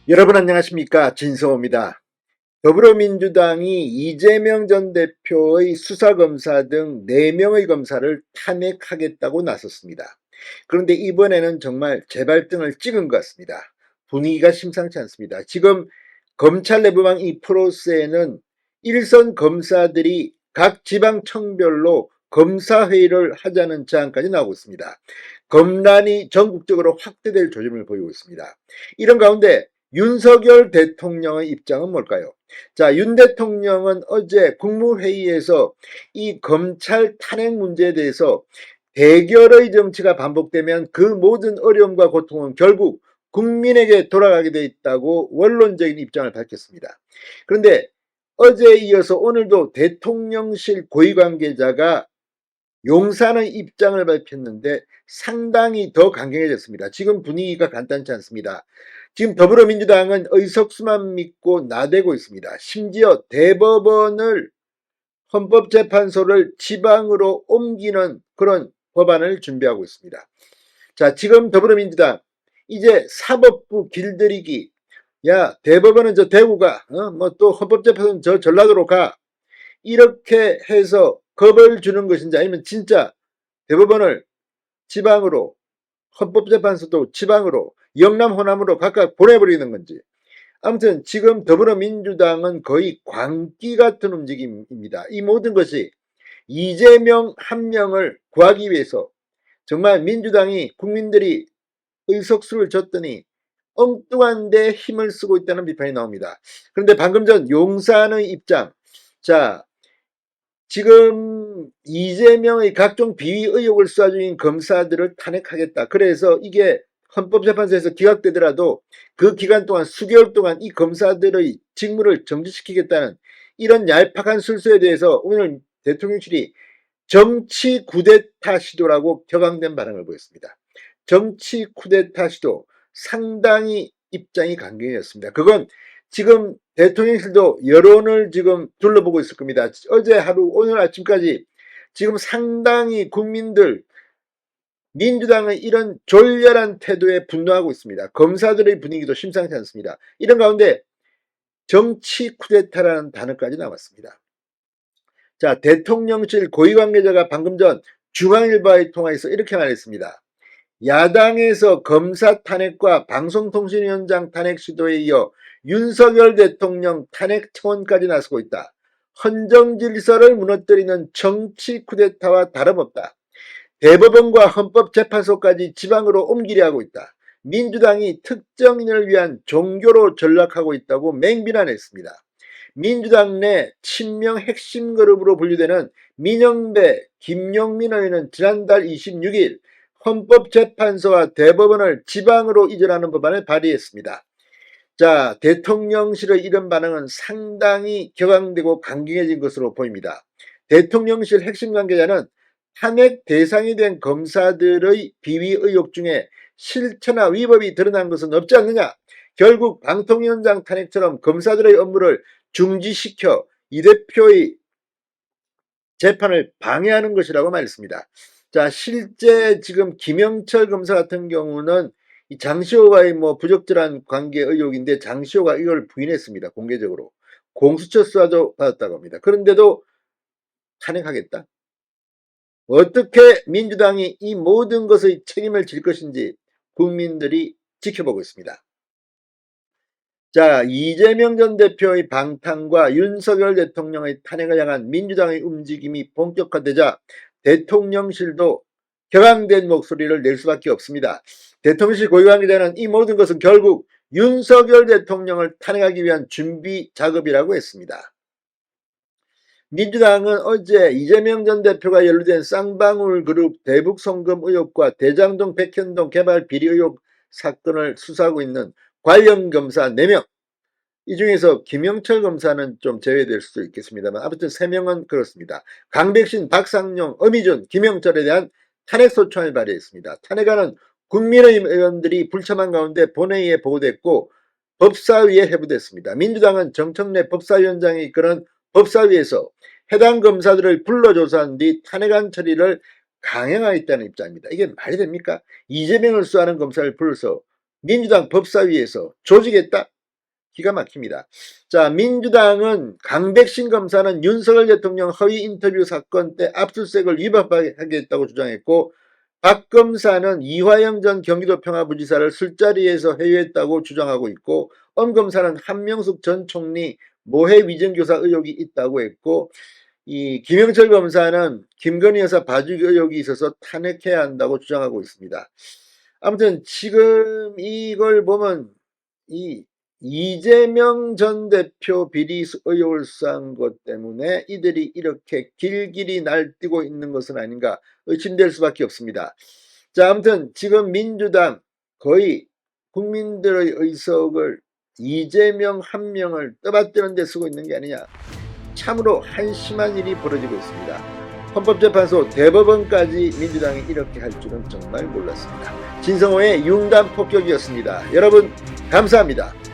여러분 안녕하십니까, 진성호입니다. 더불어민주당이 이재명 전 대표의 수사검사 등 4명의 검사를 탄핵하겠다고 나섰습니다. 그런데 이번에는 정말 제발등을 찍은 것 같습니다. 분위기가 심상치 않습니다. 지금 검찰 내부망 이 프로세스에는 일선 검사들이 각 지방청별로 검사회의를 하자는 제안까지 나오고 있습니다. 검란이 전국적으로 확대될 조짐을 보이고 있습니다. 이런 가운데 윤석열 대통령의 입장은 뭘까요? 자, 윤 대통령은 어제 국무회의에서 이 검찰 탄핵 문제에 대해서 대결의 정치가 반복되면 그 모든 어려움과 고통은 결국 국민에게 돌아가게 돼 있다고 원론적인 입장을 밝혔습니다. 그런데 어제에 이어서 오늘도 대통령실 고위 관계자가 용산의 입장을 밝혔는데 상당히 더 강경해졌습니다. 지금 분위기가 간단치 않습니다. 지금 더불어민주당은 의석수만 믿고 나대고 있습니다. 심지어 대법원을 헌법재판소를 지방으로 옮기는 그런 법안을 준비하고 있습니다. 자, 지금 더불어민주당 이제 사법부 길들이기, 야 대법원은 저 대구가 뭐 또 헌법재판소는 저 전라도로 가, 이렇게 해서 겁을 주는 것인지 아니면 진짜 대법원을 지방으로, 헌법재판소도 지방으로, 영남 호남으로 각각 보내버리는 건지, 아무튼 지금 더불어민주당은 거의 광기 같은 움직임입니다. 이 모든 것이 이재명 한 명을 구하기 위해서 정말 민주당이 국민들이 의석수를 줬더니 엉뚱한 데 힘을 쓰고 있다는 비판이 나옵니다. 그런데 방금 전 용산의 입장, 자, 지금 이재명의 각종 비위 의혹을 수사 중인 검사들을 탄핵하겠다. 그래서 이게 헌법재판소에서 기각되더라도 그 기간 동안 수개월 동안 이 검사들의 직무를 정지시키겠다는 이런 얄팍한 술수에 대해서 오늘 대통령실이 정치 쿠데타 시도라고 격앙된 반응을 보였습니다. 정치 쿠데타 시도, 상당히 입장이 강경해졌습니다. 그건 지금 대통령실도 여론을 지금 둘러보고 있을 겁니다. 어제 하루 오늘 아침까지 지금 상당히 국민들, 민주당의 이런 졸렬한 태도에 분노하고 있습니다. 검사들의 분위기도 심상치 않습니다. 이런 가운데 정치 쿠데타라는 단어까지 나왔습니다. 자, 대통령실 고위 관계자가 방금 전 중앙일보와의 통화에서 이렇게 말했습니다. 야당에서 검사 탄핵과 방송통신위원장 탄핵 시도에 이어 윤석열 대통령 탄핵 청원까지 나서고 있다. 헌정질서를 무너뜨리는 정치 쿠데타와 다름없다. 대법원과 헌법재판소까지 지방으로 옮기려 하고 있다. 민주당이 특정인을 위한 종교로 전락하고 있다고 맹비난했습니다. 민주당 내 친명 핵심 그룹으로 분류되는 민영배, 김용민 의원은 지난달 26일 헌법재판소와 대법원을 지방으로 이전하는 법안을 발의했습니다. 자, 대통령실의 이런 반응은 상당히 격앙되고 강경해진 것으로 보입니다. 대통령실 핵심 관계자는 탄핵 대상이 된 검사들의 비위 의혹 중에 실체나 위법이 드러난 것은 없지 않느냐, 결국 방통위원장 탄핵처럼 검사들의 업무를 중지시켜 이 대표의 재판을 방해하는 것이라고 말했습니다. 자, 실제 지금 김영철 검사 같은 경우는 이 장시호와의 뭐 부적절한 관계 의혹인데 장시호가 이걸 부인했습니다. 공개적으로 공수처 수사도 받았다고 합니다. 그런데도 탄핵하겠다. 어떻게 민주당이 이 모든 것의 책임을 질 것인지 국민들이 지켜보고 있습니다. 자, 이재명 전 대표의 방탄과 윤석열 대통령의 탄핵을 향한 민주당의 움직임이 본격화되자 대통령실도 격앙된 목소리를 낼 수밖에 없습니다. 대통령실 고위 관계자는 이 모든 것은 결국 윤석열 대통령을 탄핵하기 위한 준비 작업이라고 했습니다. 민주당은 어제 이재명 전 대표가 연루된 쌍방울 그룹 대북 송금 의혹과 대장동 백현동 개발 비리 의혹 사건을 수사하고 있는 관련 검사 4명, 이 중에서 김영철 검사는 좀 제외될 수도 있겠습니다만 아무튼 3명은 그렇습니다. 강백신, 박상용, 엄희준, 김영철에 대한 탄핵소추안을 발의했습니다. 탄핵안은 국민의힘 의원들이 불참한 가운데 본회의에 보고됐고 법사위에 회부됐습니다. 민주당은 정청래 법사위원장이 이끄는 법사위에서 해당 검사들을 불러 조사한 뒤 탄핵안 처리를 강행하겠다는 입장입니다. 이게 말이 됩니까? 이재명을 수사하는 검사를 불러서 민주당 법사위에서 조직했다? 기가 막힙니다. 자, 민주당은 강백신 검사는 윤석열 대통령 허위 인터뷰 사건 때 압수수색을 위반하겠다고 주장했고, 박 검사는 이화영 전 경기도 평화부지사를 술자리에서 회유했다고 주장하고 있고, 엄 검사는 한명숙 전 총리 모해 위정교사 의혹이 있다고 했고, 이 김영철 검사는 김건희 여사 봐주기 의혹이 있어서 탄핵해야 한다고 주장하고 있습니다. 아무튼 지금 이걸 보면 이 이재명 전 대표 비리 의혹을 수사한 것 때문에 이들이 이렇게 길길이 날뛰고 있는 것은 아닌가 의심될 수밖에 없습니다. 자, 아무튼 지금 민주당 거의 국민들의 의석을 이재명 한 명을 떠받드는 데 쓰고 있는 게 아니냐. 참으로 한심한 일이 벌어지고 있습니다. 헌법재판소 대법원까지 민주당이 이렇게 할 줄은 정말 몰랐습니다. 진성호의 융단 폭격이었습니다. 여러분 감사합니다.